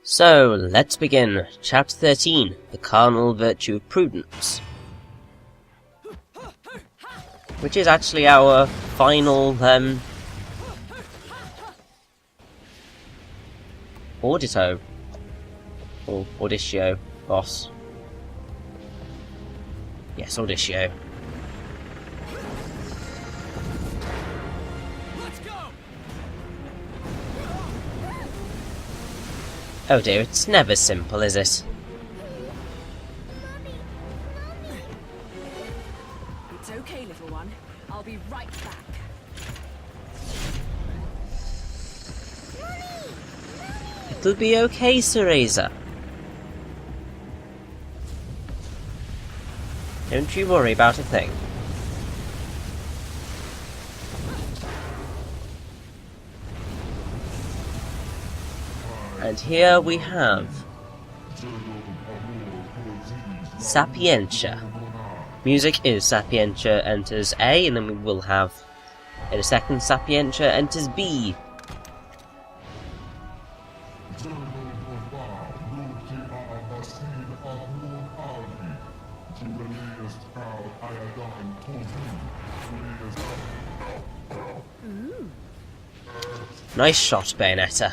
So, let's begin. Chapter 13, The Cardinal Virtue of Prudence. Which is actually our final, Audito. Or Auditio boss. Yes, Auditio. Oh dear, it's never simple, is it? It's okay, little one. I'll be right back. It'll be okay, Cereza. Don't you worry about a thing. And here we have Sapientia. Music is Sapientia enters A, and then we will have, in a second, Sapientia enters B. Nice shot, Bayonetta.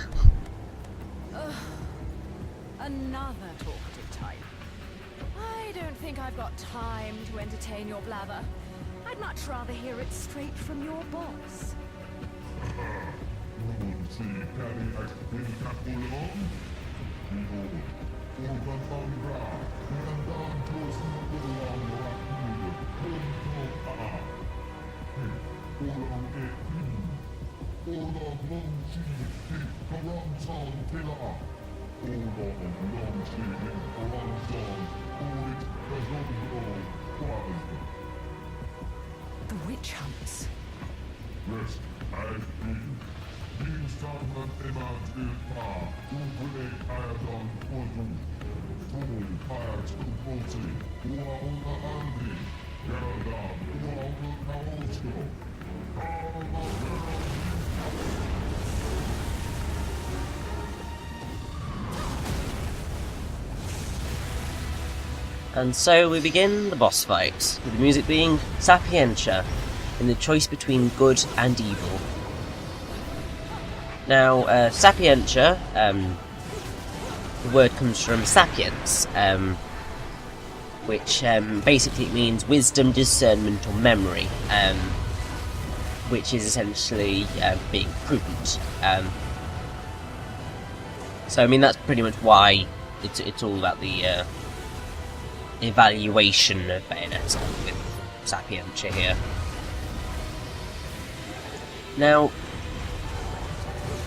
Another talkative type. I don't think I've got time to entertain your blather. I'd much rather hear it straight from your boss. The witch hunts. And so we begin the boss fight, with the music being Sapientia, in the choice between good and evil. Now, Sapientia, the word comes from sapience, which basically means wisdom, discernment, or memory, which is essentially being prudent. So, I mean, that's pretty much why it's all about the evaluation of Bayonetta with Sapientia here. Now,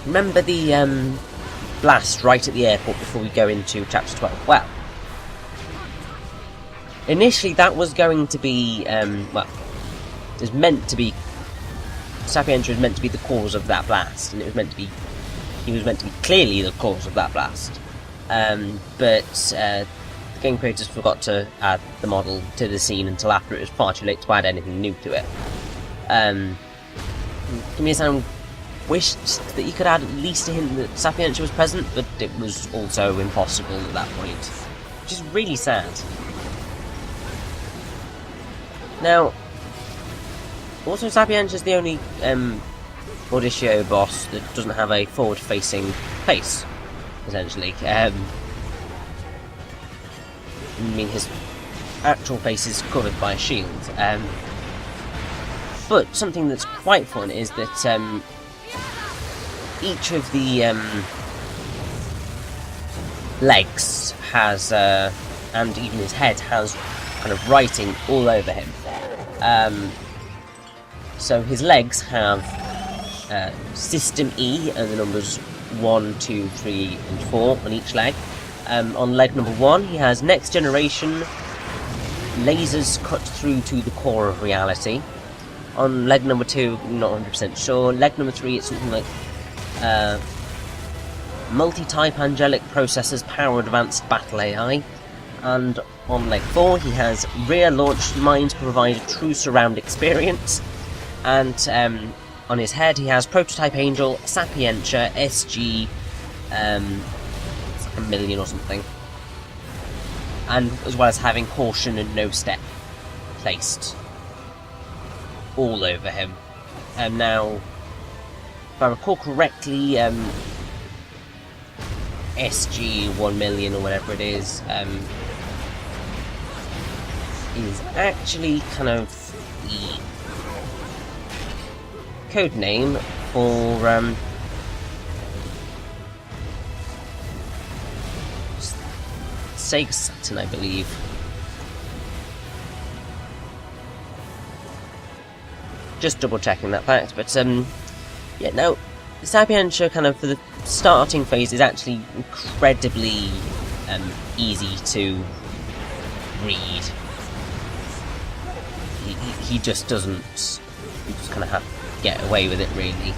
remember the blast right at the airport before we go into Chapter 12? Well, initially that was going to be, well, it was meant to be, Sapientia was meant to be the cause of that blast, and it was meant to be, he was meant to be clearly the cause of that blast. But the game creators forgot to add the model to the scene until after it was far too late to add anything new to it. Kamiya-san wished that you could add at least a hint that Sapientia was present, but it was also impossible at that point, which is really sad. Now, also Sapientia is the only Auditio boss that doesn't have a forward-facing face, essentially. I mean, his actual face is covered by a shield. But something that's quite fun is that each of the legs has, and even his head has kind of writing all over him. So his legs have System E and the numbers 1, 2, 3, and 4 on each leg. On leg number 1, he has Next Generation, lasers cut through to the core of reality. On leg number 2, not 100% sure. Leg number 3, it's something like multi-type angelic processors power advanced battle AI. And on leg 4, he has rear launched mines provide a true surround experience. And on his head, he has prototype angel, Sapientia, SG, a million or something. And as well as having caution and no step placed all over him. And now, if I recall correctly, SG 1 million or whatever it is actually kind of the code name for Sega Saturn, I believe. Just double checking that fact, but yeah, no, Sapientia kind of for the starting phase is actually incredibly easy to read. He just doesn't. You just kind of have to get away with it, really.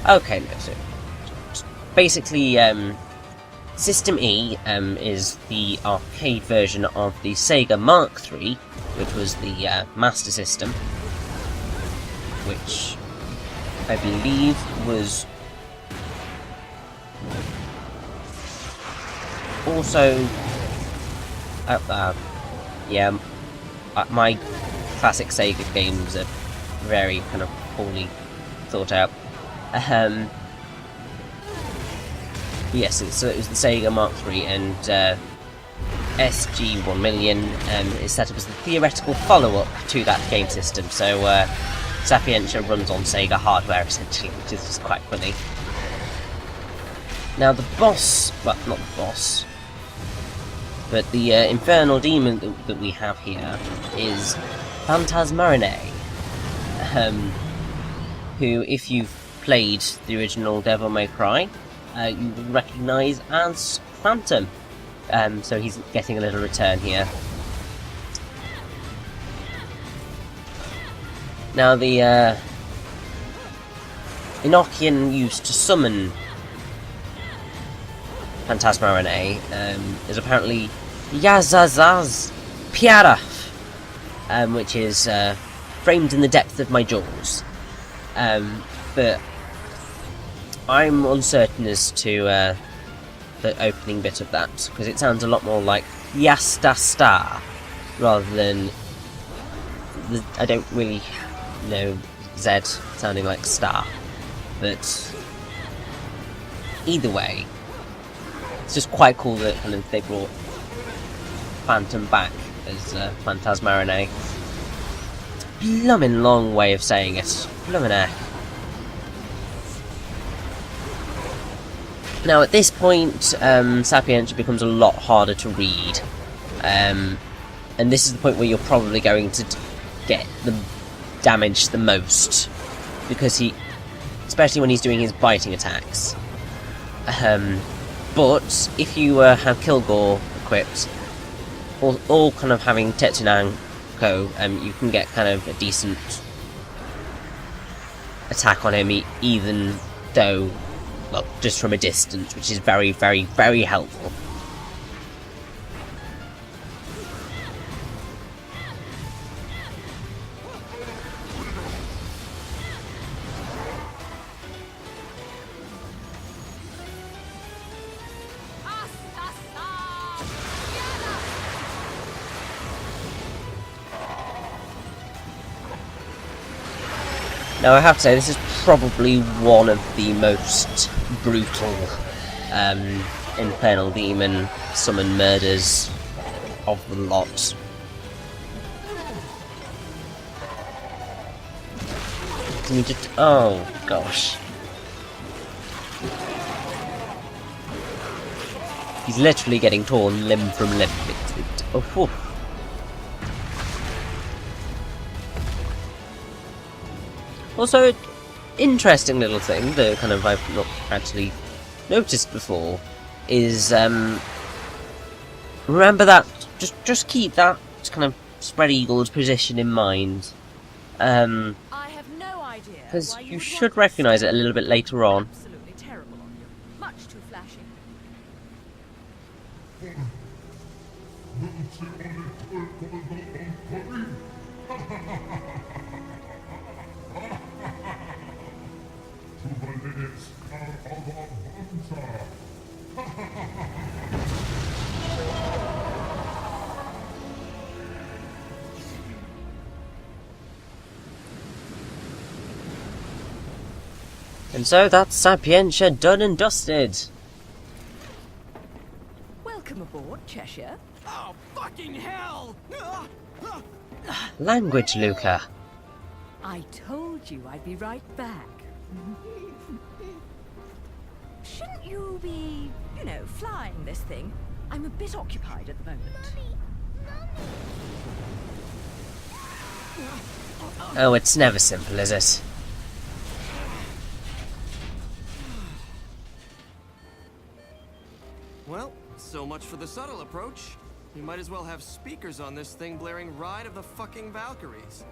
Okay, no, so basically, System E is the arcade version of the Sega Mark III, which was the Master System, which I believe was also yeah, my classic Sega games are very kind of poorly thought out. Yes, so it was the Sega Mark III, and SG 1 million is set up as the theoretical follow-up to that game system. So Sapientia runs on Sega hardware essentially, which is just quite funny. Now the boss, well, not the boss, but the infernal demon that we have here is Phantasmarine, who, if you've played the original Devil May Cry, you will recognise as Phantom. So he's getting a little return here. Now the Enochian used to summon Phantasmarine is apparently Yazazaz Piaraf, which is framed in the depth of my jaws. But I'm uncertain as to the opening bit of that, because it sounds a lot more like Yasta Star rather than I don't really know Z sounding like star, but either way, it's just quite cool that kind of they brought Phantom back as Phantasmarine. Bloomin' long way of saying it. Bloomin' heck. Now at this point, Sapientia becomes a lot harder to read, and this is the point where you're probably going to get the damage the most, because especially when he's doing his biting attacks. But if you have Kilgore equipped, or kind of having Tetsunanko, you can get kind of a decent attack on him, even though, well, just from a distance, which is very, very, very helpful. Now I have to say, this is probably one of the most brutal Infernal Demon summon murders of the lot. Can you just... oh gosh. He's literally getting torn limb from limb. Oh, whew. Also, interesting little thing that kind of I've not actually noticed before is remember that just keep that kind of spread eagle's position in mind, I have no idea, because you should recognise it a little bit later on. Absolutely terrible on you. Much too flashy. And so that's Sapientia done and dusted. Welcome aboard, Cheshire. Oh, fucking hell! Language, Luca. I told you I'd be right back. Shouldn't you be, you know, flying this thing? I'm a bit occupied at the moment. Oh, it's never simple, is it? Well, so much for the subtle approach. You might as well have speakers on this thing blaring Ride of the fucking Valkyries.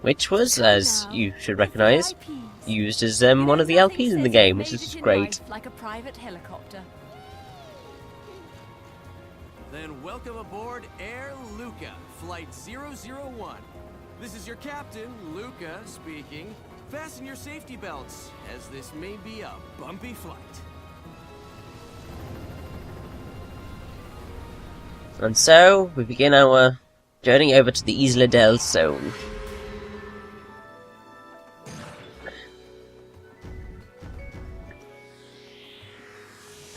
Which was, as you should recognise, used as one of the LPs in the game, which is great. Like a private helicopter. Then welcome aboard Air Luca, Flight 001. This is your captain, Luca, speaking. Fasten your safety belts, as this may be a bumpy flight. And so, we begin our journey over to the Isla del Sol.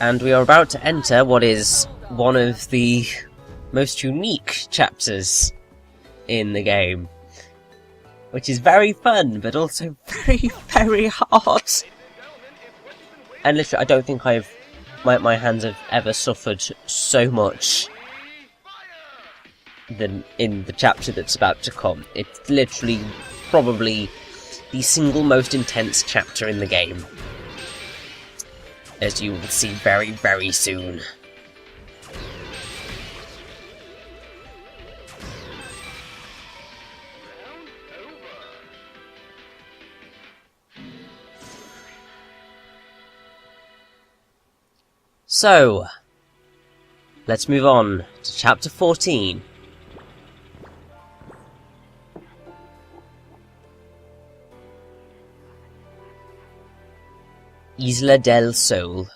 And we are about to enter what is one of the most unique chapters in the game. Which is very fun, but also very, very hard. And literally, I don't think my hands have ever suffered so much than in the chapter that's about to come. It's literally probably the single most intense chapter in the game, as you will see very, very soon. So, let's move on to chapter 14. Isla del Sol.